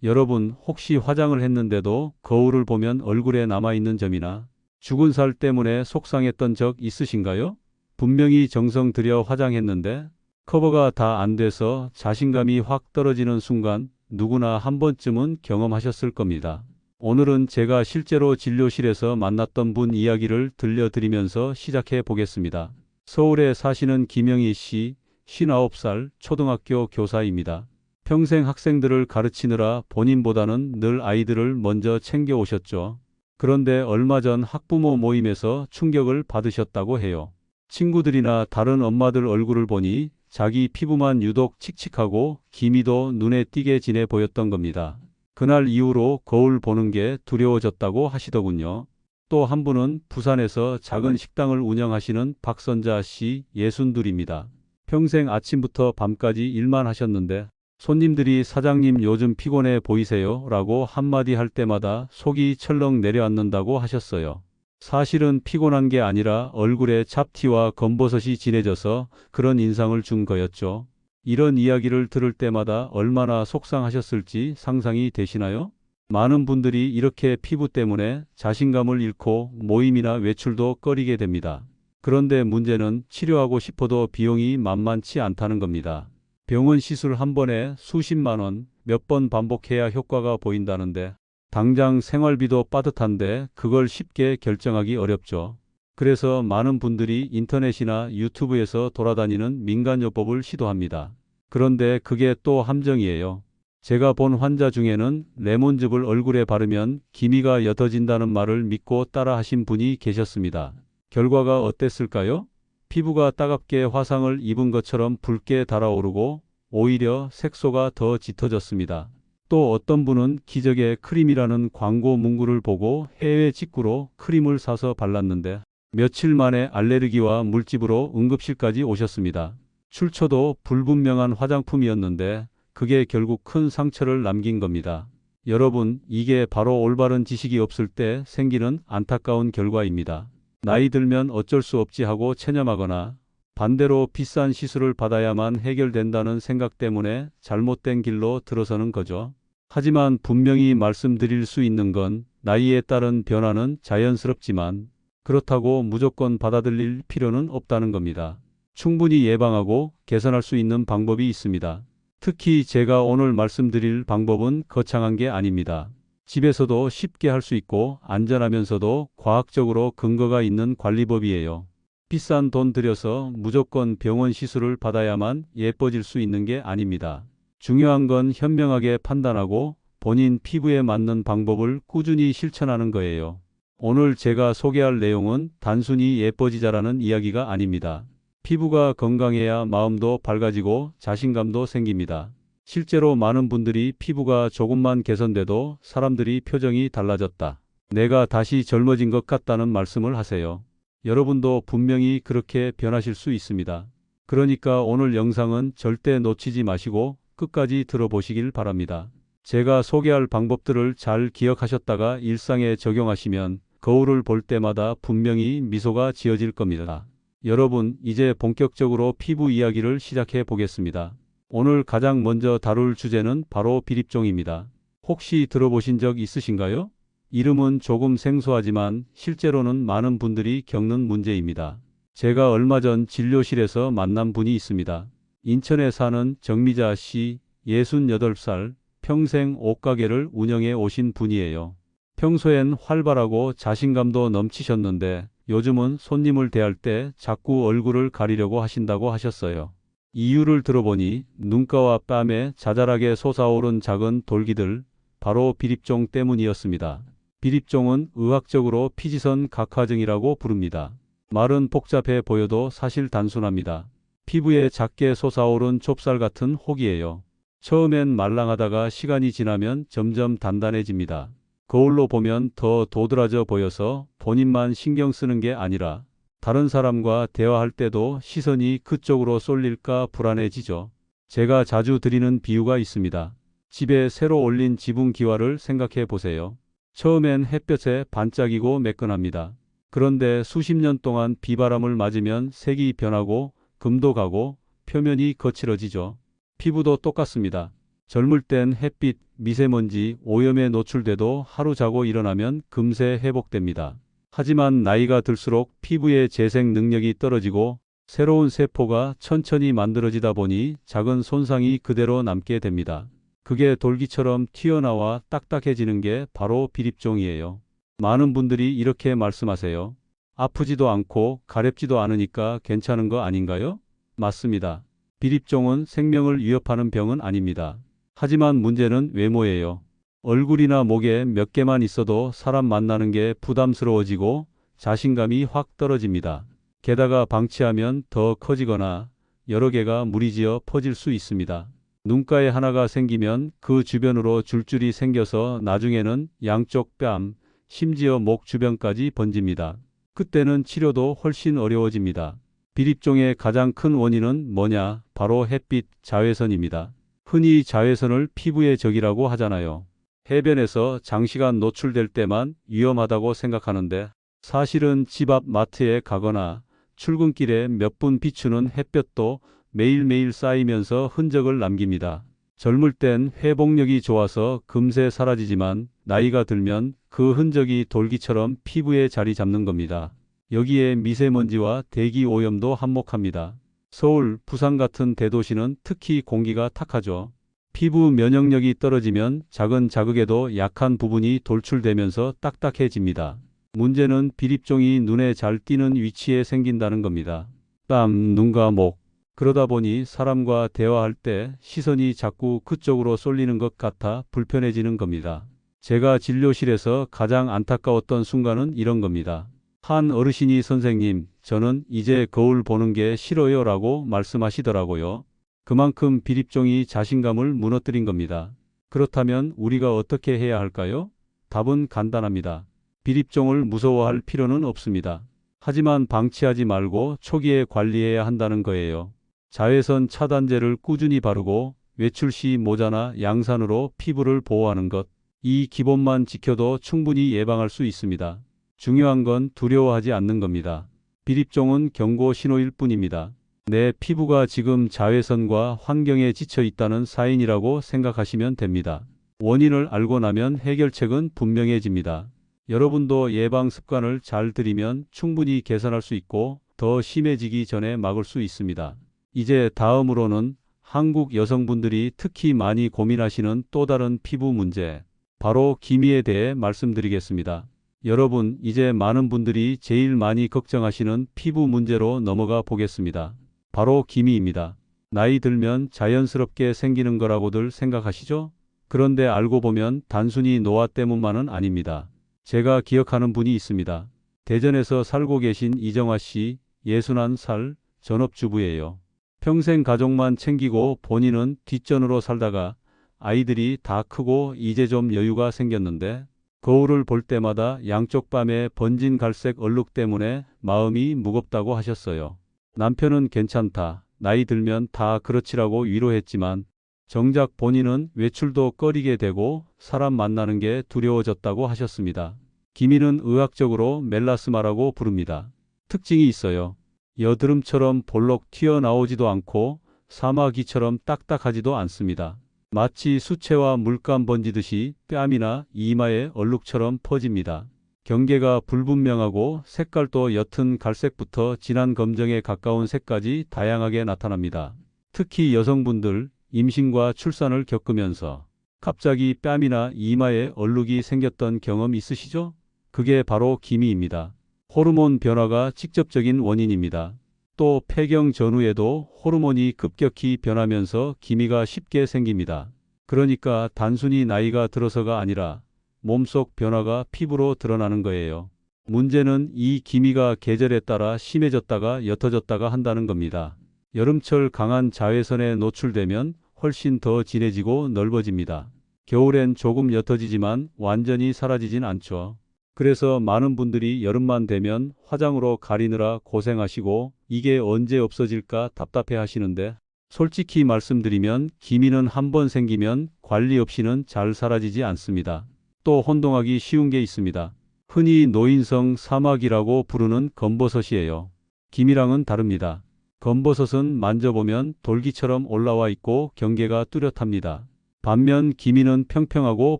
여러분, 혹시 화장을 했는데도 거울을 보면 얼굴에 남아있는 점이나 죽은 살 때문에 속상했던 적 있으신가요? 분명히 정성 들여 화장했는데 커버가 다 안 돼서 자신감이 확 떨어지는 순간 누구나 한 번쯤은 경험하셨을 겁니다. 오늘은 제가 실제로 진료실에서 만났던 분 이야기를 들려드리면서 시작해 보겠습니다. 서울에 사시는 김영희 씨, 59살 초등학교 교사입니다. 평생 학생들을 가르치느라 본인보다는 늘 아이들을 먼저 챙겨 오셨죠. 그런데 얼마 전 학부모 모임에서 충격을 받으셨다고 해요. 친구들이나 다른 엄마들 얼굴을 보니 자기 피부만 유독 칙칙하고 기미도 눈에 띄게 진해 보였던 겁니다. 그날 이후로 거울 보는 게 두려워졌다고 하시더군요. 또 한 분은 부산에서 작은 식당을 운영하시는 박선자 씨 62입니다. 평생 아침부터 밤까지 일만 하셨는데 손님들이 사장님 요즘 피곤해 보이세요? 라고 한마디 할 때마다 속이 철렁 내려앉는다고 하셨어요. 사실은 피곤한 게 아니라 얼굴에 잡티와 검버섯이 진해져서 그런 인상을 준 거였죠. 이런 이야기를 들을 때마다 얼마나 속상하셨을지 상상이 되시나요? 많은 분들이 이렇게 피부 때문에 자신감을 잃고 모임이나 외출도 꺼리게 됩니다. 그런데 문제는 치료하고 싶어도 비용이 만만치 않다는 겁니다. 병원 시술 한 번에 수십만 원, 몇 번 반복해야 효과가 보인다는데 당장 생활비도 빠듯한데 그걸 쉽게 결정하기 어렵죠. 그래서 많은 분들이 인터넷이나 유튜브에서 돌아다니는 민간요법을 시도합니다. 그런데 그게 또 함정이에요. 제가 본 환자 중에는 레몬즙을 얼굴에 바르면 기미가 옅어진다는 말을 믿고 따라 하신 분이 계셨습니다. 결과가 어땠을까요? 피부가 따갑게 화상을 입은 것처럼 붉게 달아오르고 오히려 색소가 더 짙어졌습니다. 또 어떤 분은 기적의 크림이라는 광고 문구를 보고 해외 직구로 크림을 사서 발랐는데 며칠 만에 알레르기와 물집으로 응급실까지 오셨습니다. 출처도 불분명한 화장품이었는데 그게 결국 큰 상처를 남긴 겁니다. 여러분, 이게 바로 올바른 지식이 없을 때 생기는 안타까운 결과입니다. 나이 들면 어쩔 수 없지 하고 체념하거나 반대로 비싼 시술을 받아야만 해결된다는 생각 때문에 잘못된 길로 들어서는 거죠. 하지만 분명히 말씀드릴 수 있는 건 나이에 따른 변화는 자연스럽지만 그렇다고 무조건 받아들일 필요는 없다는 겁니다. 충분히 예방하고 개선할 수 있는 방법이 있습니다. 특히 제가 오늘 말씀드릴 방법은 거창한 게 아닙니다. 집에서도 쉽게 할 수 있고 안전하면서도 과학적으로 근거가 있는 관리법이에요. 비싼 돈 들여서 무조건 병원 시술을 받아야만 예뻐질 수 있는 게 아닙니다. 중요한 건 현명하게 판단하고 본인 피부에 맞는 방법을 꾸준히 실천하는 거예요. 오늘 제가 소개할 내용은 단순히 예뻐지자라는 이야기가 아닙니다. 피부가 건강해야 마음도 밝아지고 자신감도 생깁니다. 실제로 많은 분들이 피부가 조금만 개선돼도 사람들이 표정이 달라졌다, 내가 다시 젊어진 것 같다는 말씀을 하세요. 여러분도 분명히 그렇게 변하실 수 있습니다. 그러니까 오늘 영상은 절대 놓치지 마시고 끝까지 들어보시길 바랍니다. 제가 소개할 방법들을 잘 기억하셨다가 일상에 적용하시면 거울을 볼 때마다 분명히 미소가 지어질 겁니다. 여러분, 이제 본격적으로 피부 이야기를 시작해 보겠습니다. 오늘 가장 먼저 다룰 주제는 바로 비립종입니다. 혹시 들어보신 적 있으신가요? 이름은 조금 생소하지만 실제로는 많은 분들이 겪는 문제입니다. 제가 얼마 전 진료실에서 만난 분이 있습니다. 인천에 사는 정미자 씨, 68살, 평생 옷가게를 운영해 오신 분이에요. 평소엔 활발하고 자신감도 넘치셨는데 요즘은 손님을 대할 때 자꾸 얼굴을 가리려고 하신다고 하셨어요. 이유를 들어보니 눈가와 뺨에 자잘하게 솟아오른 작은 돌기들, 바로 비립종 때문이었습니다. 비립종은 의학적으로 피지선 각화증이라고 부릅니다. 말은 복잡해 보여도 사실 단순합니다. 피부에 작게 솟아오른 좁쌀 같은 혹이에요. 처음엔 말랑하다가 시간이 지나면 점점 단단해집니다. 거울로 보면 더 도드라져 보여서 본인만 신경 쓰는 게 아니라 다른 사람과 대화할 때도 시선이 그쪽으로 쏠릴까 불안해지죠. 제가 자주 드리는 비유가 있습니다. 집에 새로 올린 지붕 기와를 생각해 보세요. 처음엔 햇볕에 반짝이고 매끈합니다. 그런데 수십 년 동안 비바람을 맞으면 색이 변하고 금도 가고 표면이 거칠어지죠. 피부도 똑같습니다. 젊을 땐 햇빛, 미세먼지, 오염에 노출돼도 하루 자고 일어나면 금세 회복됩니다. 하지만 나이가 들수록 피부의 재생 능력이 떨어지고 새로운 세포가 천천히 만들어지다 보니 작은 손상이 그대로 남게 됩니다. 그게 돌기처럼 튀어나와 딱딱해지는 게 바로 비립종이에요. 많은 분들이 이렇게 말씀하세요. 아프지도 않고 가렵지도 않으니까 괜찮은 거 아닌가요? 맞습니다. 비립종은 생명을 위협하는 병은 아닙니다. 하지만 문제는 외모예요. 얼굴이나 목에 몇 개만 있어도 사람 만나는 게 부담스러워지고 자신감이 확 떨어집니다. 게다가 방치하면 더 커지거나 여러 개가 무리지어 퍼질 수 있습니다. 눈가에 하나가 생기면 그 주변으로 줄줄이 생겨서 나중에는 양쪽 뺨, 심지어 목 주변까지 번집니다. 그때는 치료도 훨씬 어려워집니다. 비립종의 가장 큰 원인은 뭐냐? 바로 햇빛, 자외선입니다. 흔히 자외선을 피부의 적이라고 하잖아요. 해변에서 장시간 노출될 때만 위험하다고 생각하는데 사실은 집 앞 마트에 가거나 출근길에 몇 분 비추는 햇볕도 매일매일 쌓이면서 흔적을 남깁니다. 젊을 땐 회복력이 좋아서 금세 사라지지만 나이가 들면 그 흔적이 돌기처럼 피부에 자리 잡는 겁니다. 여기에 미세먼지와 대기 오염도 한몫합니다. 서울, 부산 같은 대도시는 특히 공기가 탁하죠. 피부 면역력이 떨어지면 작은 자극에도 약한 부분이 돌출되면서 딱딱해집니다. 문제는 비립종이 눈에 잘 띄는 위치에 생긴다는 겁니다. 뺨, 눈과 목. 그러다 보니 사람과 대화할 때 시선이 자꾸 그쪽으로 쏠리는 것 같아 불편해지는 겁니다. 제가 진료실에서 가장 안타까웠던 순간은 이런 겁니다. 한 어르신이 선생님, 저는 이제 거울 보는 게 싫어요 라고 말씀하시더라고요. 그만큼 비립종이 자신감을 무너뜨린 겁니다. 그렇다면 우리가 어떻게 해야 할까요? 답은 간단합니다. 비립종을 무서워할 필요는 없습니다. 하지만 방치하지 말고 초기에 관리해야 한다는 거예요. 자외선 차단제를 꾸준히 바르고 외출 시 모자나 양산으로 피부를 보호하는 것. 이 기본만 지켜도 충분히 예방할 수 있습니다. 중요한 건 두려워하지 않는 겁니다. 비립종은 경고 신호일 뿐입니다. 내 피부가 지금 자외선과 환경에 지쳐 있다는 사인이라고 생각하시면 됩니다. 원인을 알고 나면 해결책은 분명해집니다. 여러분도 예방 습관을 잘 들이면 충분히 개선할 수 있고 더 심해지기 전에 막을 수 있습니다. 이제 다음으로는 한국 여성분들이 특히 많이 고민하시는 또 다른 피부 문제, 바로 기미에 대해 말씀드리겠습니다. 여러분, 이제 많은 분들이 제일 많이 걱정하시는 피부 문제로 넘어가 보겠습니다. 바로 기미입니다. 나이 들면 자연스럽게 생기는 거라고들 생각하시죠? 그런데 알고 보면 단순히 노화 때문만은 아닙니다. 제가 기억하는 분이 있습니다. 대전에서 살고 계신 이정화 씨, 61살 전업주부예요. 평생 가족만 챙기고 본인은 뒷전으로 살다가 아이들이 다 크고 이제 좀 여유가 생겼는데 거울을 볼 때마다 양쪽 뺨에 번진 갈색 얼룩 때문에 마음이 무겁다고 하셨어요. 남편은 괜찮다, 나이 들면 다 그렇지라고 위로했지만 정작 본인은 외출도 꺼리게 되고 사람 만나는 게 두려워졌다고 하셨습니다. 기미는 의학적으로 멜라스마라고 부릅니다. 특징이 있어요. 여드름처럼 볼록 튀어나오지도 않고 사마귀처럼 딱딱하지도 않습니다. 마치 수채화 물감 번지듯이 뺨이나 이마에 얼룩처럼 퍼집니다. 경계가 불분명하고 색깔도 옅은 갈색부터 진한 검정에 가까운 색까지 다양하게 나타납니다. 특히 여성분들, 임신과 출산을 겪으면서 갑자기 뺨이나 이마에 얼룩이 생겼던 경험 있으시죠? 그게 바로 기미입니다. 호르몬 변화가 직접적인 원인입니다. 또 폐경 전후에도 호르몬이 급격히 변하면서 기미가 쉽게 생깁니다. 그러니까 단순히 나이가 들어서가 아니라 몸속 변화가 피부로 드러나는 거예요. 문제는 이 기미가 계절에 따라 심해졌다가 옅어졌다가 한다는 겁니다. 여름철 강한 자외선에 노출되면 훨씬 더 진해지고 넓어집니다. 겨울엔 조금 옅어지지만 완전히 사라지진 않죠. 그래서 많은 분들이 여름만 되면 화장으로 가리느라 고생하시고 이게 언제 없어질까 답답해 하시는데 솔직히 말씀드리면 기미는 한번 생기면 관리 없이는 잘 사라지지 않습니다. 또 혼동하기 쉬운 게 있습니다. 흔히 노인성 사마귀라고 부르는 검버섯이에요. 기미랑은 다릅니다. 검버섯은 만져보면 돌기처럼 올라와 있고 경계가 뚜렷합니다. 반면 기미는 평평하고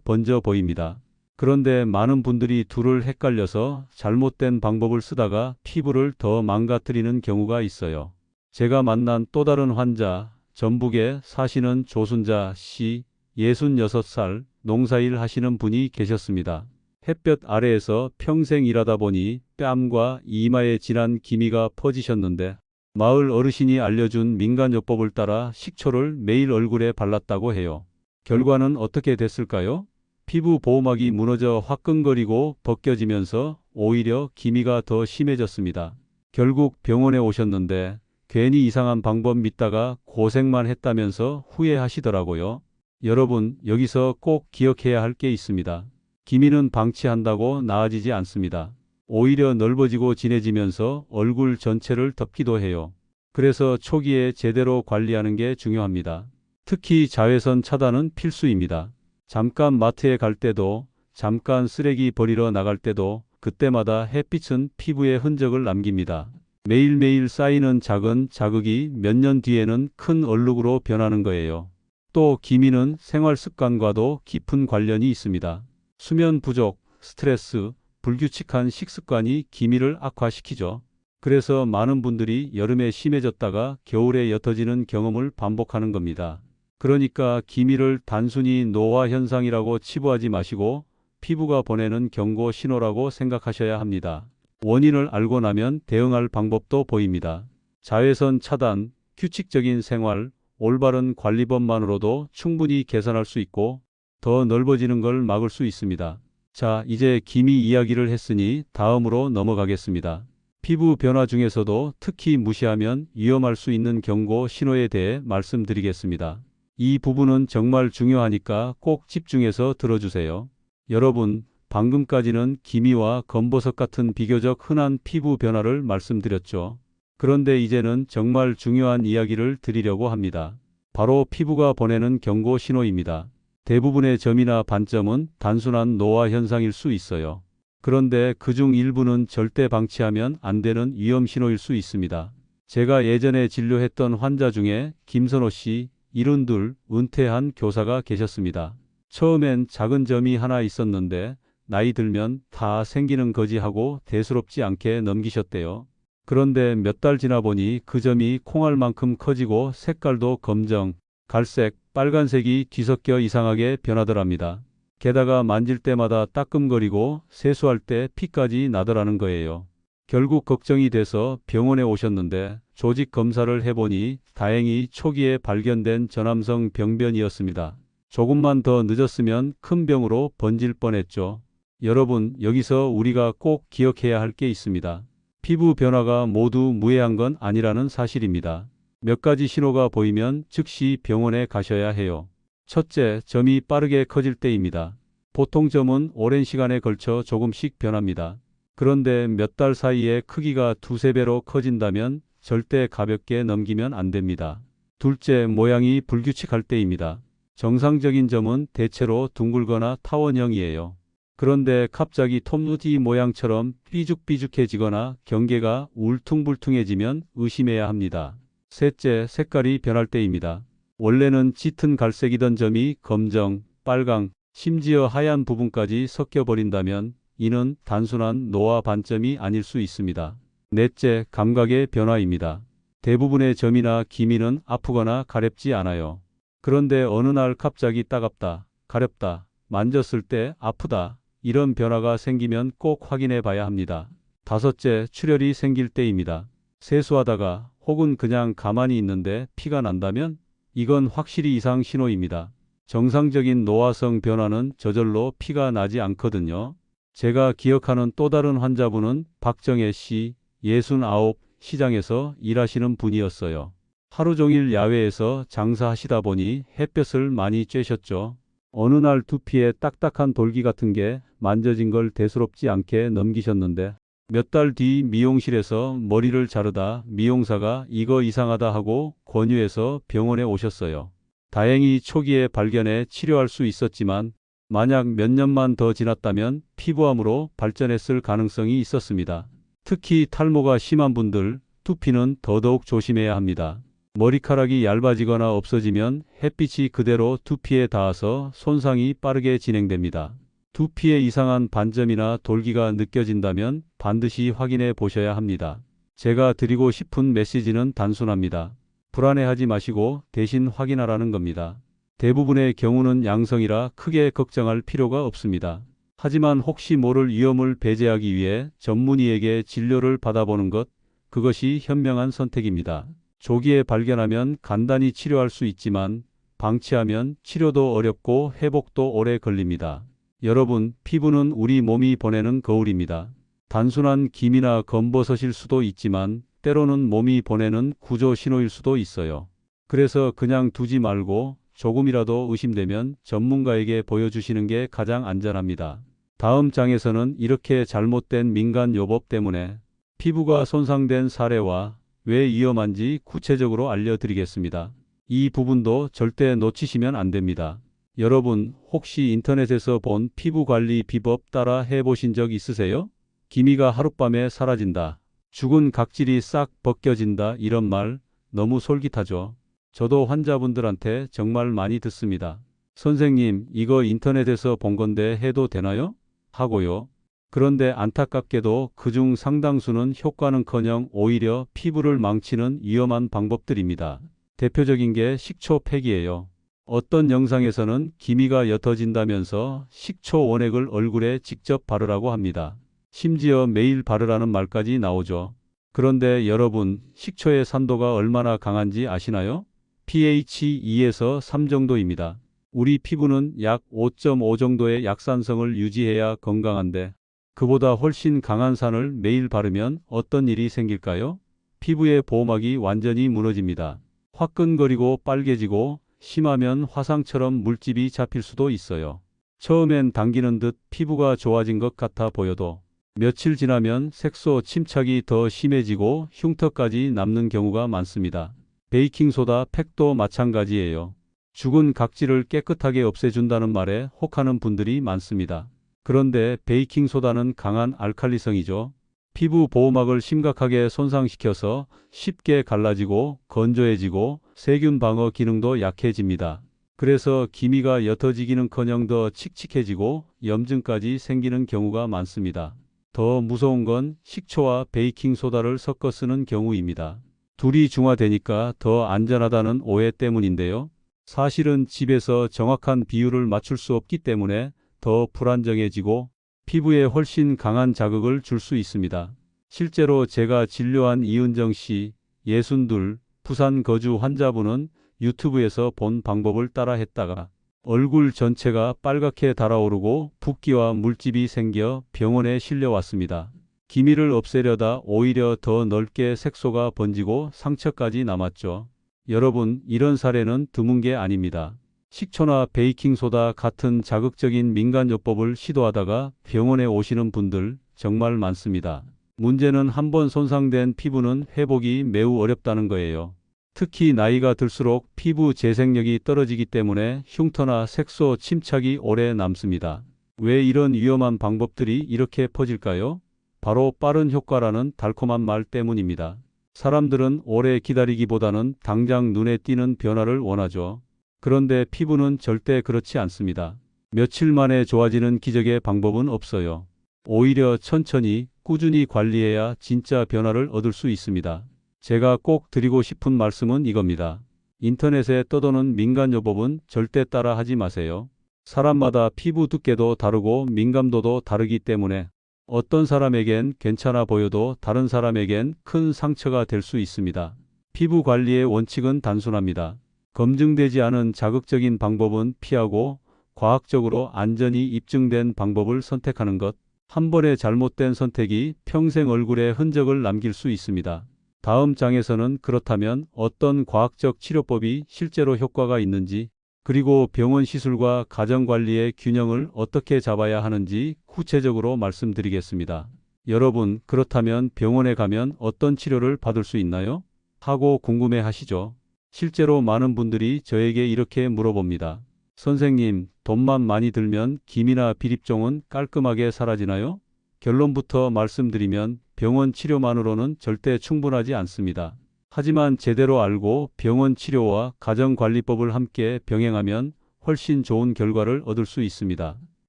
번져 보입니다. 그런데 많은 분들이 둘을 헷갈려서 잘못된 방법을 쓰다가 피부를 더 망가뜨리는 경우가 있어요. 제가 만난 또 다른 환자, 전북에 사시는 조순자 씨, 66살, 농사일 하시는 분이 계셨습니다. 햇볕 아래에서 평생 일하다 보니 뺨과 이마에 진한 기미가 퍼지셨는데 마을 어르신이 알려준 민간요법을 따라 식초를 매일 얼굴에 발랐다고 해요. 결과는 어떻게 됐을까요? 피부 보호막이 무너져 화끈거리고 벗겨지면서 오히려 기미가 더 심해졌습니다. 결국 병원에 오셨는데 괜히 이상한 방법 믿다가 고생만 했다면서 후회하시더라고요. 여러분, 여기서 꼭 기억해야 할 게 있습니다. 기미는 방치한다고 나아지지 않습니다. 오히려 넓어지고 진해지면서 얼굴 전체를 덮기도 해요. 그래서 초기에 제대로 관리하는 게 중요합니다. 특히 자외선 차단은 필수입니다. 잠깐 마트에 갈 때도, 잠깐 쓰레기 버리러 나갈 때도 그때마다 햇빛은 피부에 흔적을 남깁니다. 매일매일 쌓이는 작은 자극이 몇 년 뒤에는 큰 얼룩으로 변하는 거예요. 또 기미는 생활 습관과도 깊은 관련이 있습니다. 수면 부족, 스트레스, 불규칙한 식습관이 기미를 악화시키죠. 그래서 많은 분들이 여름에 심해졌다가 겨울에 옅어지는 경험을 반복하는 겁니다. 그러니까 기미를 단순히 노화 현상이라고 치부하지 마시고 피부가 보내는 경고 신호라고 생각하셔야 합니다. 원인을 알고 나면 대응할 방법도 보입니다. 자외선 차단, 규칙적인 생활, 올바른 관리법만으로도 충분히 개선할 수 있고 더 넓어지는 걸 막을 수 있습니다. 자, 이제 기미 이야기를 했으니 다음으로 넘어가겠습니다. 피부 변화 중에서도 특히 무시하면 위험할 수 있는 경고 신호에 대해 말씀드리겠습니다. 이 부분은 정말 중요하니까 꼭 집중해서 들어주세요. 여러분, 방금까지는 기미와 검버섯 같은 비교적 흔한 피부 변화를 말씀드렸죠. 그런데 이제는 정말 중요한 이야기를 드리려고 합니다. 바로 피부가 보내는 경고 신호입니다. 대부분의 점이나 반점은 단순한 노화 현상일 수 있어요. 그런데 그중 일부는 절대 방치하면 안 되는 위험 신호일 수 있습니다. 제가 예전에 진료했던 환자 중에 김선호 씨, 72, 은퇴한 교사가 계셨습니다. 처음엔 작은 점이 하나 있었는데 나이 들면 다 생기는 거지 하고 대수롭지 않게 넘기셨대요. 그런데 몇 달 지나 보니 그 점이 콩알만큼 커지고 색깔도 검정, 갈색, 빨간색이 뒤섞여 이상하게 변하더랍니다. 게다가 만질 때마다 따끔거리고 세수할 때 피까지 나더라는 거예요. 결국 걱정이 돼서 병원에 오셨는데 조직 검사를 해보니 다행히 초기에 발견된 저남성 병변이었습니다. 조금만 더 늦었으면 큰 병으로 번질 뻔했죠. 여러분, 여기서 우리가 꼭 기억해야 할 게 있습니다. 피부 변화가 모두 무해한 건 아니라는 사실입니다. 몇 가지 신호가 보이면 즉시 병원에 가셔야 해요. 첫째, 점이 빠르게 커질 때입니다. 보통 점은 오랜 시간에 걸쳐 조금씩 변합니다. 그런데 몇 달 사이에 크기가 두세 배로 커진다면 절대 가볍게 넘기면 안 됩니다. 둘째, 모양이 불규칙할 때입니다. 정상적인 점은 대체로 둥글거나 타원형이에요. 그런데 갑자기 톱니바퀴 모양처럼 삐죽삐죽해지거나 경계가 울퉁불퉁해지면 의심해야 합니다. 셋째, 색깔이 변할 때입니다. 원래는 짙은 갈색이던 점이 검정, 빨강, 심지어 하얀 부분까지 섞여버린다면 이는 단순한 노화 반점이 아닐 수 있습니다. 넷째, 감각의 변화입니다. 대부분의 점이나 기미는 아프거나 가렵지 않아요. 그런데 어느 날 갑자기 따갑다, 가렵다, 만졌을 때 아프다, 이런 변화가 생기면 꼭 확인해 봐야 합니다. 다섯째, 출혈이 생길 때입니다. 세수하다가 혹은 그냥 가만히 있는데 피가 난다면 이건 확실히 이상 신호입니다. 정상적인 노화성 변화는 저절로 피가 나지 않거든요. 제가 기억하는 또 다른 환자분은 박정혜 씨, 69, 시장에서 일하시는 분이었어요. 하루 종일 야외에서 장사하시다 보니 햇볕을 많이 쬐셨죠. 어느 날 두피에 딱딱한 돌기 같은 게 만져진 걸 대수롭지 않게 넘기셨는데 몇 달 뒤 미용실에서 머리를 자르다 미용사가 이거 이상하다 하고 권유해서 병원에 오셨어요. 다행히 초기에 발견해 치료할 수 있었지만 만약 몇 년만 더 지났다면 피부암으로 발전했을 가능성이 있었습니다. 특히 탈모가 심한 분들, 두피는 더더욱 조심해야 합니다. 머리카락이 얇아지거나 없어지면 햇빛이 그대로 두피에 닿아서 손상이 빠르게 진행됩니다. 두피에 이상한 반점이나 돌기가 느껴진다면 반드시 확인해 보셔야 합니다. 제가 드리고 싶은 메시지는 단순합니다. 불안해하지 마시고 대신 확인하라는 겁니다. 대부분의 경우는 양성이라 크게 걱정할 필요가 없습니다. 하지만 혹시 모를 위험을 배제하기 위해 전문의에게 진료를 받아보는 것, 그것이 현명한 선택입니다. 조기에 발견하면 간단히 치료할 수 있지만 방치하면 치료도 어렵고 회복도 오래 걸립니다. 여러분, 피부는 우리 몸이 보내는 거울입니다. 단순한 김이나 검버섯일 수도 있지만 때로는 몸이 보내는 구조 신호일 수도 있어요. 그래서 그냥 두지 말고 조금이라도 의심되면 전문가에게 보여주시는 게 가장 안전합니다. 다음 장에서는 이렇게 잘못된 민간요법 때문에 피부가 손상된 사례와 왜 위험한지 구체적으로 알려드리겠습니다. 이 부분도 절대 놓치시면 안 됩니다. 여러분, 혹시 인터넷에서 본 피부관리 비법 따라 해보신 적 있으세요? 기미가 하룻밤에 사라진다, 죽은 각질이 싹 벗겨진다, 이런 말 너무 솔깃하죠? 저도 환자분들한테 정말 많이 듣습니다. 선생님, 이거 인터넷에서 본 건데 해도 되나요? 하고요. 그런데 안타깝게도 그중 상당수는 효과는커녕 오히려 피부를 망치는 위험한 방법들입니다. 대표적인 게 식초 팩이에요. 어떤 영상에서는 기미가 옅어진다면서 식초 원액을 얼굴에 직접 바르라고 합니다. 심지어 매일 바르라는 말까지 나오죠. 그런데 여러분, 식초의 산도가 얼마나 강한지 아시나요? pH 2에서 3 정도입니다. 우리 피부는 약 5.5 정도의 약산성을 유지해야 건강한데 그보다 훨씬 강한 산을 매일 바르면 어떤 일이 생길까요? 피부의 보호막이 완전히 무너집니다. 화끈거리고 빨개지고 심하면 화상처럼 물집이 잡힐 수도 있어요. 처음엔 당기는 듯 피부가 좋아진 것 같아 보여도 며칠 지나면 색소 침착이 더 심해지고 흉터까지 남는 경우가 많습니다. 베이킹소다 팩도 마찬가지예요. 죽은 각질을 깨끗하게 없애준다는 말에 혹하는 분들이 많습니다. 그런데 베이킹소다는 강한 알칼리성이죠. 피부 보호막을 심각하게 손상시켜서 쉽게 갈라지고 건조해지고 세균 방어 기능도 약해집니다. 그래서 기미가 옅어지기는커녕 더 칙칙해지고 염증까지 생기는 경우가 많습니다. 더 무서운 건 식초와 베이킹소다를 섞어 쓰는 경우입니다. 둘이 중화되니까 더 안전하다는 오해 때문인데요. 사실은 집에서 정확한 비율을 맞출 수 없기 때문에 더 불안정해지고 피부에 훨씬 강한 자극을 줄 수 있습니다. 실제로 제가 진료한 이은정 씨, 62, 부산 거주 환자분은 유튜브에서 본 방법을 따라 했다가 얼굴 전체가 빨갛게 달아오르고 붓기와 물집이 생겨 병원에 실려왔습니다. 기미를 없애려다 오히려 더 넓게 색소가 번지고 상처까지 남았죠. 여러분, 이런 사례는 드문 게 아닙니다. 식초나 베이킹소다 같은 자극적인 민간요법을 시도하다가 병원에 오시는 분들 정말 많습니다. 문제는 한번 손상된 피부는 회복이 매우 어렵다는 거예요. 특히 나이가 들수록 피부 재생력이 떨어지기 때문에 흉터나 색소 침착이 오래 남습니다. 왜 이런 위험한 방법들이 이렇게 퍼질까요? 바로 빠른 효과라는 달콤한 말 때문입니다. 사람들은 오래 기다리기보다는 당장 눈에 띄는 변화를 원하죠. 그런데 피부는 절대 그렇지 않습니다. 며칠 만에 좋아지는 기적의 방법은 없어요. 오히려 천천히 꾸준히 관리해야 진짜 변화를 얻을 수 있습니다. 제가 꼭 드리고 싶은 말씀은 이겁니다. 인터넷에 떠도는 민간요법은 절대 따라 하지 마세요. 사람마다 피부 두께도 다르고 민감도도 다르기 때문에 어떤 사람에겐 괜찮아 보여도 다른 사람에겐 큰 상처가 될 수 있습니다. 피부 관리의 원칙은 단순합니다. 검증되지 않은 자극적인 방법은 피하고 과학적으로 안전이 입증된 방법을 선택하는 것. 한 번의 잘못된 선택이 평생 얼굴에 흔적을 남길 수 있습니다. 다음 장에서는 그렇다면 어떤 과학적 치료법이 실제로 효과가 있는지, 그리고 병원 시술과 가정관리의 균형을 어떻게 잡아야 하는지 구체적으로 말씀드리겠습니다. 여러분, 그렇다면 병원에 가면 어떤 치료를 받을 수 있나요? 하고 궁금해 하시죠? 실제로 많은 분들이 저에게 이렇게 물어봅니다. 선생님, 돈만 많이 들면 기미나 비립종은 깔끔하게 사라지나요? 결론부터 말씀드리면 병원 치료만으로는 절대 충분하지 않습니다. 하지만 제대로 알고 병원 치료와 가정관리법을 함께 병행하면 훨씬 좋은 결과를 얻을 수 있습니다.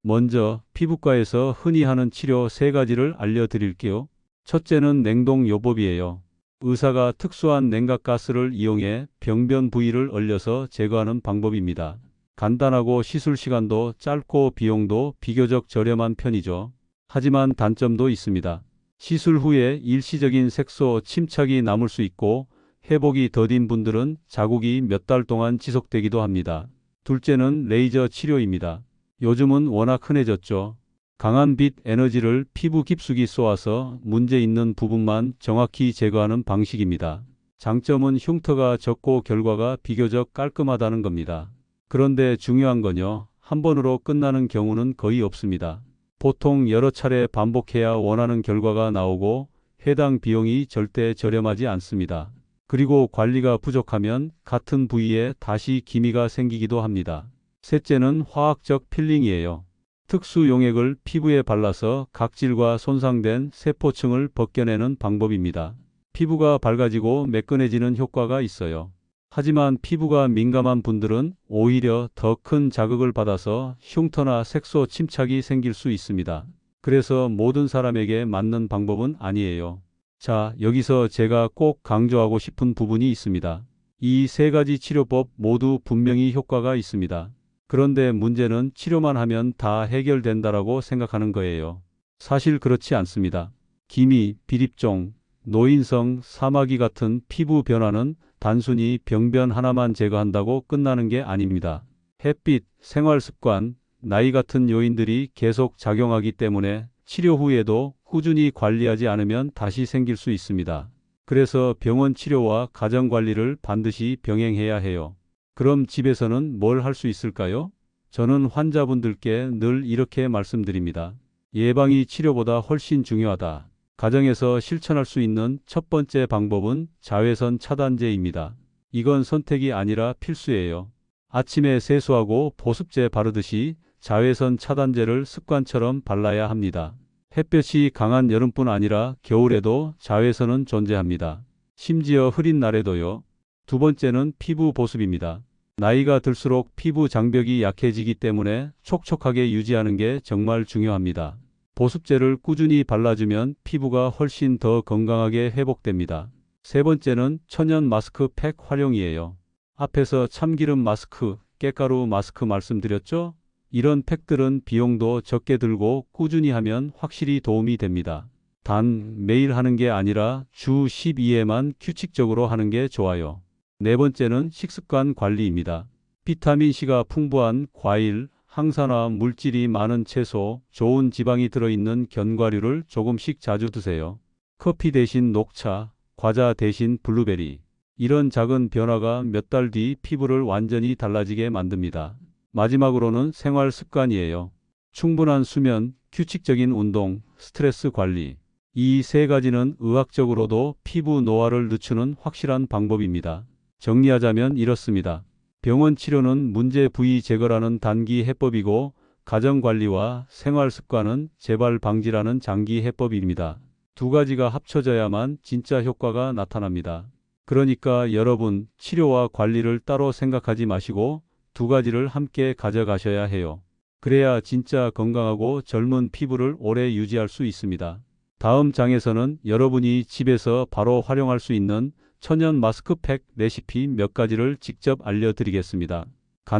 먼저 피부과에서 흔히 하는 치료 3가지를 알려드릴게요. 첫째는 냉동요법이에요. 의사가 특수한 냉각가스를 이용해 병변 부위를 얼려서 제거하는 방법입니다. 간단하고 시술 시간도 짧고 비용도 비교적 저렴한 편이죠. 하지만 단점도 있습니다. 시술 후에 일시적인 색소 침착이 남을 수 있고 회복이 더딘 분들은 자국이 몇 달 동안 지속되기도 합니다. 둘째는 레이저 치료입니다. 요즘은 워낙 흔해졌죠. 강한 빛 에너지를 피부 깊숙이 쏘아서 문제 있는 부분만 정확히 제거하는 방식입니다. 장점은 흉터가 적고 결과가 비교적 깔끔하다는 겁니다. 그런데 중요한 건요, 한 번으로 끝나는 경우는 거의 없습니다. 보통 여러 차례 반복해야 원하는 결과가 나오고 해당 비용이 절대 저렴하지 않습니다. 그리고 관리가 부족하면 같은 부위에 다시 기미가 생기기도 합니다. 셋째는 화학적 필링이에요. 특수 용액을 피부에 발라서 각질과 손상된 세포층을 벗겨내는 방법입니다. 피부가 밝아지고 매끈해지는 효과가 있어요. 하지만 피부가 민감한 분들은 오히려 더 큰 자극을 받아서 흉터나 색소 침착이 생길 수 있습니다. 그래서 모든 사람에게 맞는 방법은 아니에요. 자, 여기서 제가 꼭 강조하고 싶은 부분이 있습니다. 이 3가지 치료법 모두 분명히 효과가 있습니다. 그런데 문제는 치료만 하면 다 해결된다라고 생각하는 거예요. 사실 그렇지 않습니다. 기미, 비립종, 노인성, 사마귀 같은 피부 변화는 단순히 병변 하나만 제거한다고 끝나는 게 아닙니다. 햇빛, 생활습관, 나이 같은 요인들이 계속 작용하기 때문에 치료 후에도 꾸준히 관리하지 않으면 다시 생길 수 있습니다. 그래서 병원 치료와 가정관리를 반드시 병행해야 해요. 그럼 집에서는 뭘 할 수 있을까요? 저는 환자분들께 늘 이렇게 말씀드립니다. 예방이 치료보다 훨씬 중요하다. 가정에서 실천할 수 있는 첫 번째 방법은 자외선 차단제입니다. 이건 선택이 아니라 필수예요. 아침에 세수하고 보습제 바르듯이 자외선 차단제를 습관처럼 발라야 합니다. 햇볕이 강한 여름뿐 아니라 겨울에도 자외선은 존재합니다. 심지어 흐린 날에도요. 두 번째는 피부 보습입니다. 나이가 들수록 피부 장벽이 약해지기 때문에 촉촉하게 유지하는 게 정말 중요합니다. 보습제를 꾸준히 발라주면 피부가 훨씬 더 건강하게 회복됩니다. 세 번째는 천연 마스크팩 활용이에요. 앞에서 참기름 마스크, 깻가루 마스크 말씀드렸죠? 이런 팩들은 비용도 적게 들고 꾸준히 하면 확실히 도움이 됩니다. 단 매일 하는 게 아니라 주 12회만 규칙적으로 하는 게 좋아요. 네 번째는 식습관 관리입니다. 비타민C가 풍부한 과일, 항산화 물질이 많은 채소, 좋은 지방이 들어있는 견과류를 조금씩 자주 드세요. 커피 대신 녹차, 과자 대신 블루베리. 이런 작은 변화가 몇 달 뒤 피부를 완전히 달라지게 만듭니다. 마지막으로는 생활 습관이에요. 충분한 수면, 규칙적인 운동, 스트레스 관리. 이 3가지는 의학적으로도 피부 노화를 늦추는 확실한 방법입니다. 정리하자면 이렇습니다. 병원 치료는 문제 부위 제거라는 단기 해법이고 가정관리와 생활습관은 재발 방지라는 장기 해법입니다. 두 가지가 합쳐져야만 진짜 효과가 나타납니다. 그러니까 여러분, 치료와 관리를 따로 생각하지 마시고 두 가지를 함께 가져가셔야 해요. 그래야 진짜 건강하고 젊은 피부를 오래 유지할 수 있습니다. 다음 장에서는 여러분이 집에서 바로 활용할 수 있는 천연 마스크팩 레시피 몇 가지를 직접 알려드리겠습니다.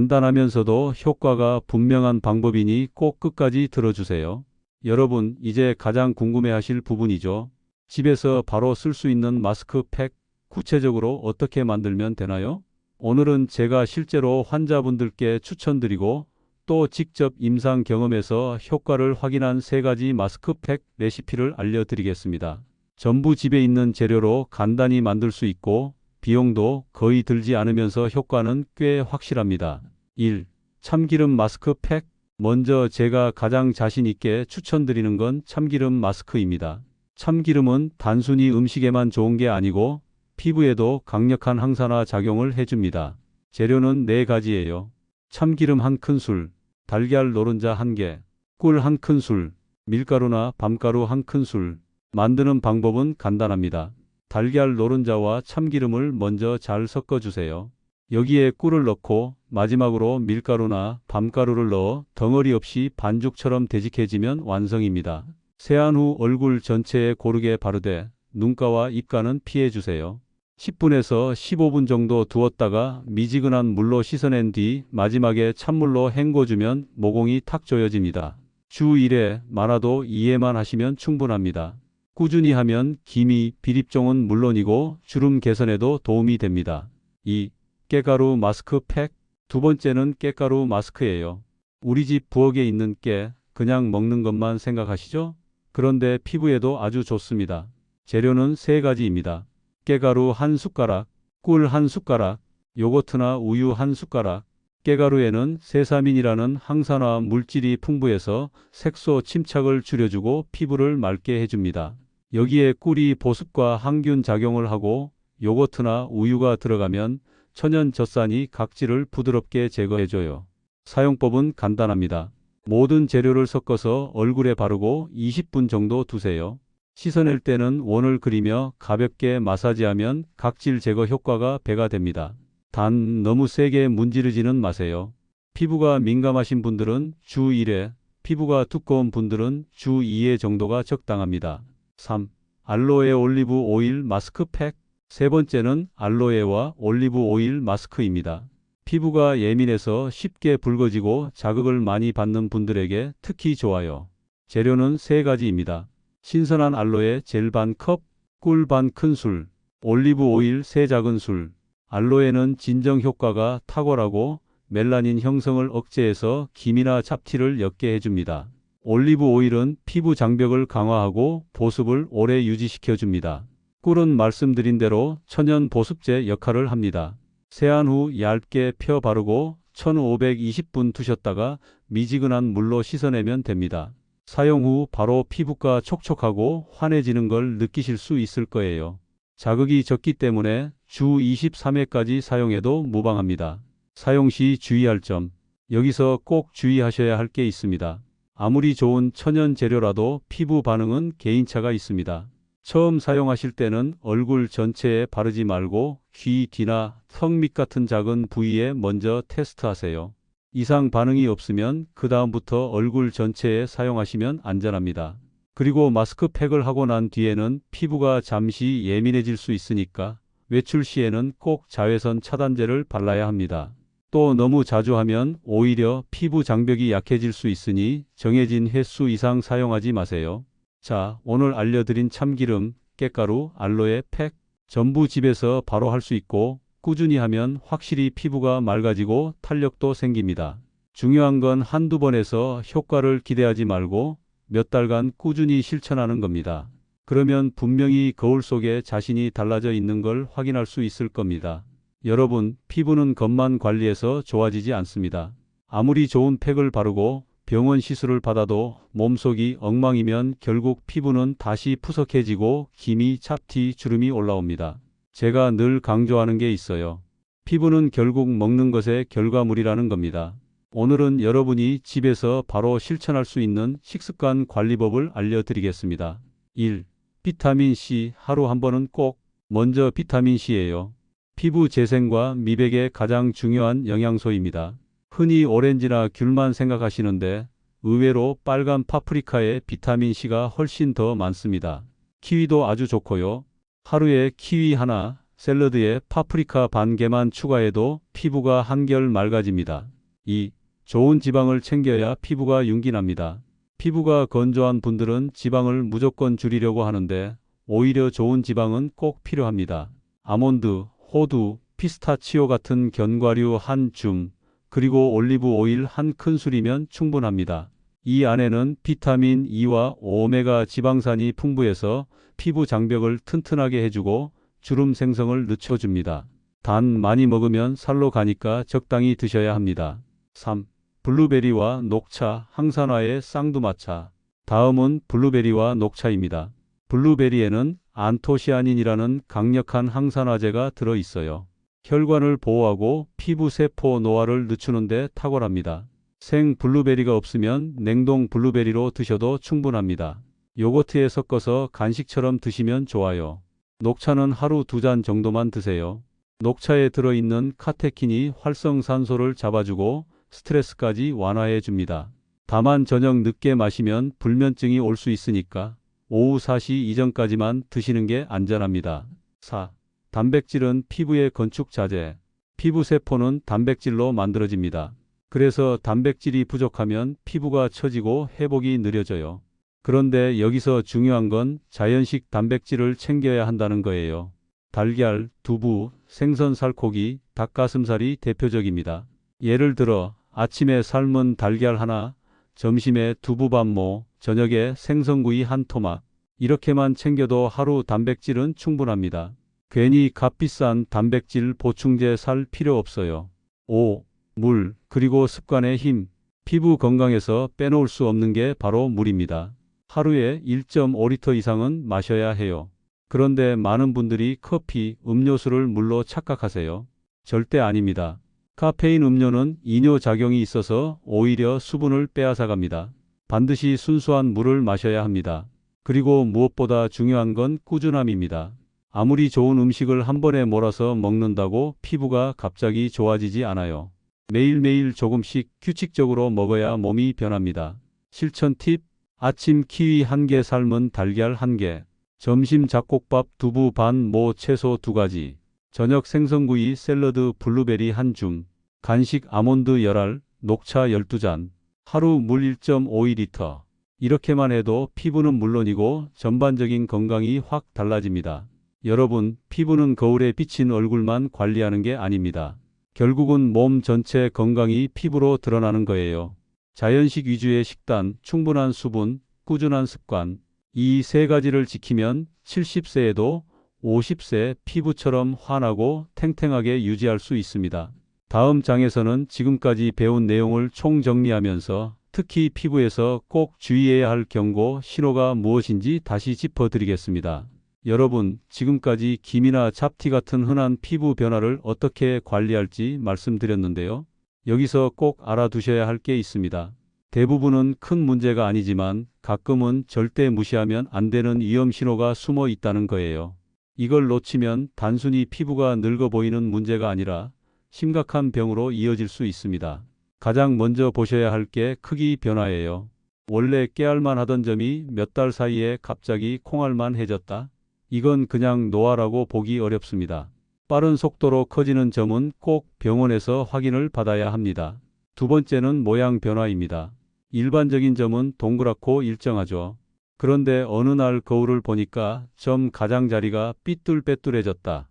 간단하면서도 효과가 분명한 방법이니 꼭 끝까지 들어주세요. 여러분, 이제 가장 궁금해하실 부분이죠. 집에서 바로 쓸 수 있는 마스크팩, 구체적으로 어떻게 만들면 되나요? 오늘은 제가 실제로 환자분들께 추천드리고 또 직접 임상 경험에서 효과를 확인한 3가지 마스크팩 레시피를 알려드리겠습니다. 전부 집에 있는 재료로 간단히 만들 수 있고 비용도 거의 들지 않으면서 효과는 꽤 확실합니다. 1. 참기름 마스크팩. 먼저 제가 가장 자신 있게 추천드리는 건 참기름 마스크입니다. 참기름은 단순히 음식에만 좋은 게 아니고 피부에도 강력한 항산화 작용을 해줍니다. 재료는 4가지예요. 참기름 1큰술, 달걀 노른자 1개, 꿀 1큰술, 밀가루나 밤가루 1큰술. 만드는 방법은 간단합니다. 달걀 노른자와 참기름을 먼저 잘 섞어주세요. 여기에 꿀을 넣고 마지막으로 밀가루나 밤가루를 넣어 덩어리 없이 반죽처럼 되직해지면 완성입니다. 세안 후 얼굴 전체에 고르게 바르되 눈가와 입가는 피해주세요. 10분에서 15분 정도 두었다가 미지근한 물로 씻어낸 뒤 마지막에 찬물로 헹궈주면 모공이 탁 조여집니다. 주 1회, 많아도 2회만 하시면 충분합니다. 꾸준히 하면 기미, 비립종은 물론이고 주름 개선에도 도움이 됩니다. 2. 깨가루 마스크 팩. 두 번째는 깨가루 마스크예요. 우리 집 부엌에 있는 깨, 그냥 먹는 것만 생각하시죠? 그런데 피부에도 아주 좋습니다. 재료는 3가지입니다. 깨가루 1숟가락, 꿀 1숟가락, 요거트나 우유 1숟가락. 깨가루에는 세사민이라는 항산화 물질이 풍부해서 색소 침착을 줄여주고 피부를 맑게 해줍니다. 여기에 꿀이 보습과 항균 작용을 하고 요거트나 우유가 들어가면 천연 젖산이 각질을 부드럽게 제거해줘요. 사용법은 간단합니다. 모든 재료를 섞어서 얼굴에 바르고 20분 정도 두세요. 씻어낼 때는 원을 그리며 가볍게 마사지하면 각질 제거 효과가 배가 됩니다. 단 너무 세게 문지르지는 마세요. 피부가 민감하신 분들은 주 1회, 피부가 두꺼운 분들은 주 2회 정도가 적당합니다. 3. 알로에 올리브 오일 마스크 팩. 세 번째는 알로에와 올리브 오일 마스크입니다. 피부가 예민해서 쉽게 붉어지고 자극을 많이 받는 분들에게 특히 좋아요. 재료는 3가지입니다. 신선한 알로에 젤 반 컵, 꿀 반 큰술, 올리브 오일 3작은술. 알로에는 진정 효과가 탁월하고 멜라닌 형성을 억제해서 기미나 잡티를 옅게 해줍니다. 올리브 오일은 피부 장벽을 강화하고 보습을 오래 유지시켜줍니다. 꿀은 말씀드린 대로 천연 보습제 역할을 합니다. 세안 후 얇게 펴 바르고 1520분 두셨다가 미지근한 물로 씻어내면 됩니다. 사용 후 바로 피부가 촉촉하고 환해지는 걸 느끼실 수 있을 거예요. 자극이 적기 때문에 주 23회까지 사용해도 무방합니다. 사용 시 주의할 점. 여기서 꼭 주의하셔야 할 게 있습니다. 아무리 좋은 천연 재료라도 피부 반응은 개인차가 있습니다. 처음 사용하실 때는 얼굴 전체에 바르지 말고 귀 뒤나 턱 밑 같은 작은 부위에 먼저 테스트하세요. 이상 반응이 없으면 그 다음부터 얼굴 전체에 사용하시면 안전합니다. 그리고 마스크팩을 하고 난 뒤에는 피부가 잠시 예민해질 수 있으니까 외출 시에는 꼭 자외선 차단제를 발라야 합니다. 또 너무 자주 하면 오히려 피부 장벽이 약해질 수 있으니 정해진 횟수 이상 사용하지 마세요. 자, 오늘 알려드린 참기름, 깨가루, 알로에 팩 전부 집에서 바로 할 수 있고 꾸준히 하면 확실히 피부가 맑아지고 탄력도 생깁니다. 중요한 건 한두 번에서 효과를 기대하지 말고 몇 달간 꾸준히 실천하는 겁니다. 그러면 분명히 거울 속에 자신이 달라져 있는 걸 확인할 수 있을 겁니다. 여러분, 피부는 겉만 관리해서 좋아지지 않습니다. 아무리 좋은 팩을 바르고 병원 시술을 받아도 몸속이 엉망이면 결국 피부는 다시 푸석해지고 기미, 잡티, 주름이 올라옵니다. 제가 늘 강조하는 게 있어요. 피부는 결국 먹는 것의 결과물이라는 겁니다. 오늘은 여러분이 집에서 바로 실천할 수 있는 식습관 관리법을 알려드리겠습니다. 1. 비타민C 하루 한 번은 꼭. 먼저 비타민C예요. 피부 재생과 미백에 가장 중요한 영양소입니다. 흔히 오렌지나 귤만 생각하시는데 의외로 빨간 파프리카에 비타민C가 훨씬 더 많습니다. 키위도 아주 좋고요. 하루에 키위 하나, 샐러드에 파프리카 반 개만 추가해도 피부가 한결 맑아집니다. 2. 좋은 지방을 챙겨야 피부가 윤기 납니다. 피부가 건조한 분들은 지방을 무조건 줄이려고 하는데 오히려 좋은 지방은 꼭 필요합니다. 아몬드, 호두, 피스타치오 같은 견과류 한 줌, 그리고 올리브 오일 한 큰술이면 충분합니다. 이 안에는 비타민 E와 오메가 지방산이 풍부해서 피부 장벽을 튼튼하게 해주고 주름 생성을 늦춰줍니다. 단 많이 먹으면 살로 가니까 적당히 드셔야 합니다. 3. 블루베리와 녹차, 항산화의 쌍두마차. 다음은 블루베리와 녹차입니다. 블루베리에는 안토시아닌이라는 강력한 항산화제가 들어있어요. 혈관을 보호하고 피부 세포 노화를 늦추는 데 탁월합니다. 생 블루베리가 없으면 냉동 블루베리로 드셔도 충분합니다. 요거트에 섞어서 간식처럼 드시면 좋아요. 녹차는 하루 2잔 정도만 드세요. 녹차에 들어있는 카테킨이 활성산소를 잡아주고 스트레스까지 완화해 줍니다. 다만 저녁 늦게 마시면 불면증이 올 수 있으니까 오후 4시 이전까지만 드시는 게 안전합니다. 4. 단백질은 피부의 건축 자재. 피부 세포는 단백질로 만들어집니다. 그래서 단백질이 부족하면 피부가 처지고 회복이 느려져요. 그런데 여기서 중요한 건 자연식 단백질을 챙겨야 한다는 거예요. 달걀, 두부, 생선 살코기, 닭가슴살이 대표적입니다. 예를 들어 아침에 삶은 달걀 하나, 점심에 두부반모, 저녁에 생선구이 한 토막. 이렇게만 챙겨도 하루 단백질은 충분합니다. 괜히 값비싼 단백질 보충제 살 필요 없어요. 5. 물, 그리고 습관의 힘. 피부 건강에서 빼놓을 수 없는 게 바로 물입니다. 하루에 1.5리터 이상은 마셔야 해요. 그런데 많은 분들이 커피, 음료수를 물로 착각하세요. 절대 아닙니다. 카페인 음료는 이뇨작용이 있어서 오히려 수분을 빼앗아갑니다. 반드시 순수한 물을 마셔야 합니다. 그리고 무엇보다 중요한 건 꾸준함입니다. 아무리 좋은 음식을 한 번에 몰아서 먹는다고 피부가 갑자기 좋아지지 않아요. 매일매일 조금씩 규칙적으로 먹어야 몸이 변합니다. 실천 팁: 아침 키위 1개, 삶은 달걀 1개, 점심 잡곡밥 두부 반 모 채소 2가지, 저녁 생선구이 샐러드 블루베리 1줌, 간식 아몬드 열알, 녹차 12잔, 하루 물 1.5리터. 이렇게만 해도 피부는 물론이고 전반적인 건강이 확 달라집니다. 여러분, 피부는 거울에 비친 얼굴만 관리하는 게 아닙니다. 결국은 몸 전체 건강이 피부로 드러나는 거예요. 자연식 위주의 식단, 충분한 수분, 꾸준한 습관, 이 세 가지를 지키면 70세에도 50세 피부처럼 환하고 탱탱하게 유지할 수 있습니다. 다음 장에서는 지금까지 배운 내용을 총정리하면서 특히 피부에서 꼭 주의해야 할 경고 신호가 무엇인지 다시 짚어드리겠습니다. 여러분, 지금까지 기미나 잡티 같은 흔한 피부 변화를 어떻게 관리할지 말씀드렸는데요. 여기서 꼭 알아두셔야 할 게 있습니다. 대부분은 큰 문제가 아니지만 가끔은 절대 무시하면 안 되는 위험 신호가 숨어 있다는 거예요. 이걸 놓치면 단순히 피부가 늙어 보이는 문제가 아니라 심각한 병으로 이어질 수 있습니다. 가장 먼저 보셔야 할 게 크기 변화예요. 원래 깨알만 하던 점이 몇 달 사이에 갑자기 콩알만 해졌다? 이건 그냥 노화라고 보기 어렵습니다. 빠른 속도로 커지는 점은 꼭 병원에서 확인을 받아야 합니다. 두 번째는 모양 변화입니다. 일반적인 점은 동그랗고 일정하죠. 그런데 어느 날 거울을 보니까 점 가장자리가 삐뚤빼뚤해졌다.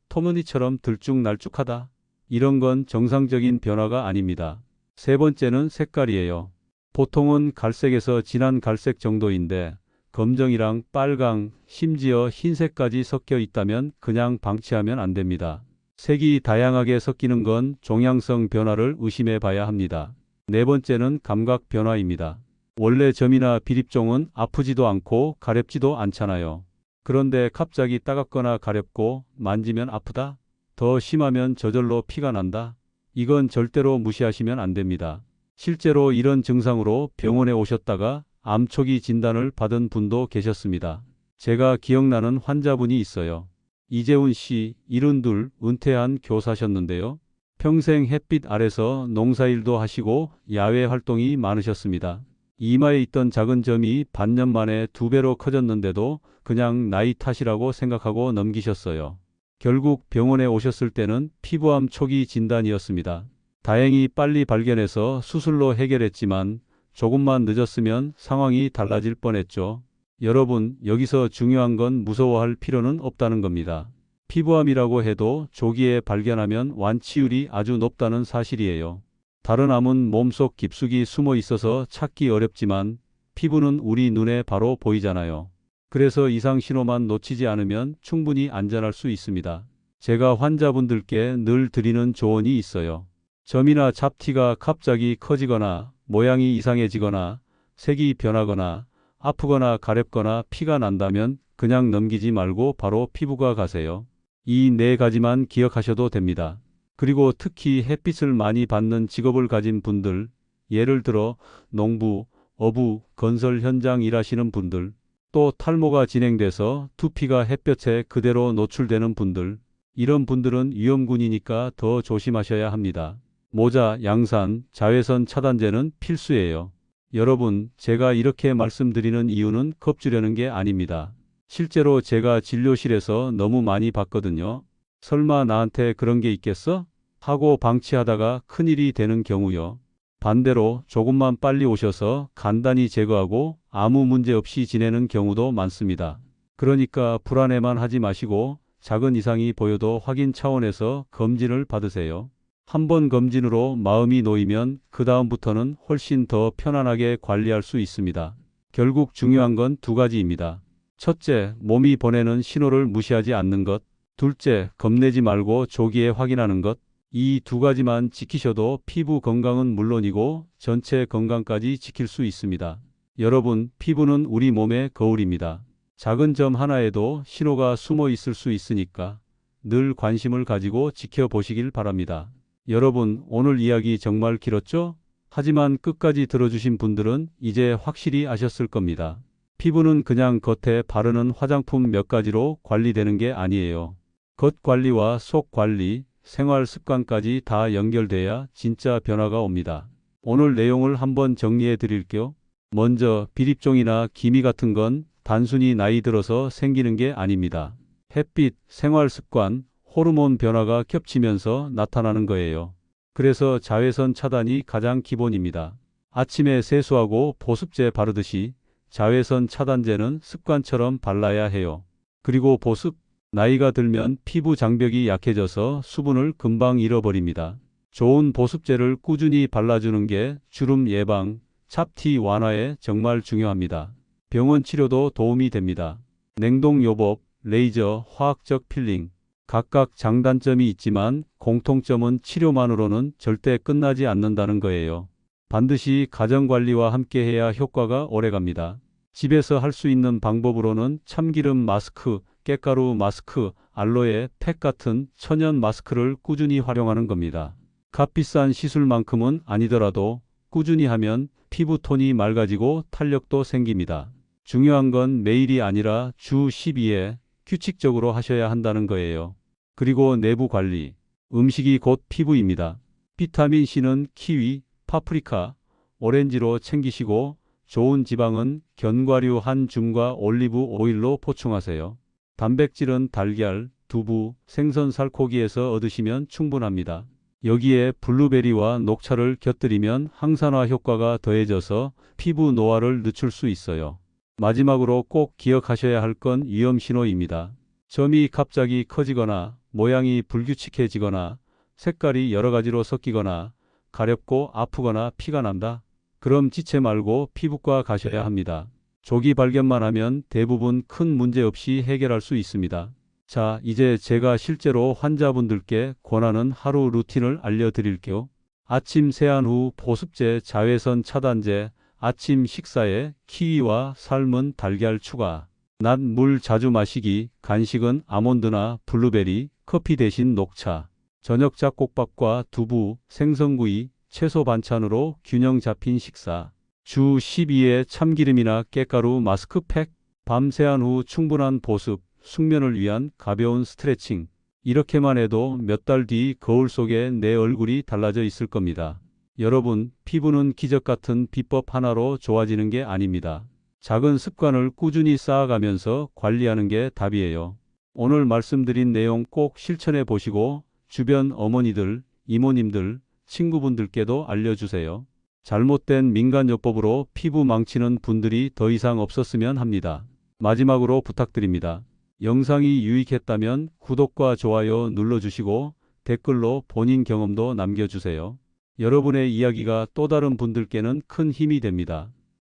토머니처럼 들쭉날쭉하다. 이런 건 정상적인 변화가 아닙니다. 세 번째는 색깔이에요. 보통은 갈색에서 진한 갈색 정도인데 검정이랑 빨강, 심지어 흰색까지 섞여 있다면 그냥 방치하면 안 됩니다. 색이 다양하게 섞이는 건 종양성 변화를 의심해 봐야 합니다. 네 번째는 감각 변화입니다. 원래 점이나 비립종은 아프지도 않고 가렵지도 않잖아요. 그런데 갑자기 따갑거나 가렵고 만지면 아프다? 더 심하면 저절로 피가 난다? 이건 절대로 무시하시면 안 됩니다. 실제로 이런 증상으로 병원에 오셨다가 암 초기 진단을 받은 분도 계셨습니다. 제가 기억나는 환자분이 있어요. 이재훈 씨, 72, 은퇴한 교사셨는데요. 평생 햇빛 아래서 농사일도 하시고 야외 활동이 많으셨습니다. 이마에 있던 작은 점이 반년 만에 2배로 커졌는데도 그냥 나이 탓이라고 생각하고 넘기셨어요. 결국 병원에 오셨을 때는 피부암 초기 진단이었습니다. 다행히 빨리 발견해서 수술로 해결했지만 조금만 늦었으면 상황이 달라질 뻔했죠. 여러분, 여기서 중요한 건 무서워할 필요는 없다는 겁니다. 피부암이라고 해도 조기에 발견하면 완치율이 아주 높다는 사실이에요. 다른 암은 몸속 깊숙이 숨어 있어서 찾기 어렵지만 피부는 우리 눈에 바로 보이잖아요. 그래서 이상 신호만 놓치지 않으면 충분히 안전할 수 있습니다. 제가 환자분들께 늘 드리는 조언이 있어요. 점이나 잡티가 갑자기 커지거나 모양이 이상해지거나 색이 변하거나 아프거나 가렵거나 피가 난다면 그냥 넘기지 말고 바로 피부과 가세요. 이 네 가지만 기억하셔도 됩니다. 그리고 특히 햇빛을 많이 받는 직업을 가진 분들, 예를 들어 농부, 어부, 건설 현장 일하시는 분들, 또 탈모가 진행돼서 두피가 햇볕에 그대로 노출되는 분들, 이런 분들은 위험군이니까 더 조심하셔야 합니다. 모자, 양산, 자외선 차단제는 필수예요. 여러분, 제가 이렇게 말씀드리는 이유는 겁주려는 게 아닙니다. 실제로 제가 진료실에서 너무 많이 봤거든요. 설마 나한테 그런 게 있겠어? 하고 방치하다가 큰일이 되는 경우요. 반대로 조금만 빨리 오셔서 간단히 제거하고 아무 문제 없이 지내는 경우도 많습니다. 그러니까 불안해만 하지 마시고 작은 이상이 보여도 확인 차원에서 검진을 받으세요. 한번 검진으로 마음이 놓이면 그 다음부터는 훨씬 더 편안하게 관리할 수 있습니다. 결국 중요한 건 두 가지입니다. 첫째, 몸이 보내는 신호를 무시하지 않는 것. 둘째, 겁내지 말고 조기에 확인하는 것. 이 두 가지만 지키셔도 피부 건강은 물론이고 전체 건강까지 지킬 수 있습니다. 여러분, 피부는 우리 몸의 거울입니다. 작은 점 하나에도 신호가 숨어 있을 수 있으니까 늘 관심을 가지고 지켜보시길 바랍니다. 여러분, 오늘 이야기 정말 길었죠? 하지만 끝까지 들어주신 분들은 이제 확실히 아셨을 겁니다. 피부는 그냥 겉에 바르는 화장품 몇 가지로 관리되는 게 아니에요. 겉 관리와 속 관리, 생활 습관까지 다 연결돼야 진짜 변화가 옵니다. 오늘 내용을 한번 정리해 드릴게요. 먼저 비립종이나 기미 같은 건 단순히 나이 들어서 생기는 게 아닙니다. 햇빛, 생활 습관, 호르몬 변화가 겹치면서 나타나는 거예요. 그래서 자외선 차단이 가장 기본입니다. 아침에 세수하고 보습제 바르듯이 자외선 차단제는 습관처럼 발라야 해요. 그리고 보습, 나이가 들면 피부 장벽이 약해져서 수분을 금방 잃어버립니다. 좋은 보습제를 꾸준히 발라주는 게 주름 예방, 잡티 완화에 정말 중요합니다. 병원 치료도 도움이 됩니다. 냉동요법, 레이저, 화학적 필링, 각각 장단점이 있지만 공통점은 치료만으로는 절대 끝나지 않는다는 거예요. 반드시 가정관리와 함께 해야 효과가 오래갑니다. 집에서 할 수 있는 방법으로는 참기름 마스크, 깻가루 마스크, 알로에, 팩 같은 천연 마스크를 꾸준히 활용하는 겁니다. 값비싼 시술만큼은 아니더라도 꾸준히 하면 피부톤이 맑아지고 탄력도 생깁니다. 중요한 건 매일이 아니라 주 12회 규칙적으로 하셔야 한다는 거예요. 그리고 내부 관리, 음식이 곧 피부입니다. 비타민C는 키위, 파프리카, 오렌지로 챙기시고 좋은 지방은 견과류 한 줌과 올리브 오일로 보충하세요. 단백질은 달걀, 두부, 생선 살코기에서 얻으시면 충분합니다. 여기에 블루베리와 녹차를 곁들이면 항산화 효과가 더해져서 피부 노화를 늦출 수 있어요. 마지막으로 꼭 기억하셔야 할 건 위험 신호입니다. 점이 갑자기 커지거나 모양이 불규칙해지거나 색깔이 여러 가지로 섞이거나 가렵고 아프거나 피가 난다. 그럼 지체 말고 피부과 가셔야 합니다. 조기 발견만 하면 대부분 큰 문제 없이 해결할 수 있습니다. 자, 이제 제가 실제로 환자분들께 권하는 하루 루틴을 알려드릴게요. 아침 세안 후 보습제, 자외선 차단제, 아침 식사에 키위와 삶은 달걀 추가, 낮 물 자주 마시기, 간식은 아몬드나 블루베리, 커피 대신 녹차, 저녁 잡곡밥과 두부, 생선구이, 채소 반찬으로 균형 잡힌 식사, 주 12회 참기름이나 깻가루 마스크팩, 밤 세안 후 충분한 보습, 숙면을 위한 가벼운 스트레칭. 이렇게만 해도 몇 달 뒤 거울 속에 내 얼굴이 달라져 있을 겁니다. 여러분, 피부는 기적 같은 비법 하나로 좋아지는 게 아닙니다. 작은 습관을 꾸준히 쌓아가면서 관리하는 게 답이에요. 오늘 말씀드린 내용 꼭 실천해 보시고 주변 어머니들, 이모님들, 친구분들께도 알려주세요. 잘못된 민간요법으로 피부 망치는 분들이 더 이상 없었으면 합니다. 마지막으로 부탁드립니다. 영상이 유익했다면 구독과 좋아요 눌러주시고 댓글로 본인 경험도 남겨주세요. 여러분의 이야기가 또 다른 분들께는 큰 힘이 됩니다.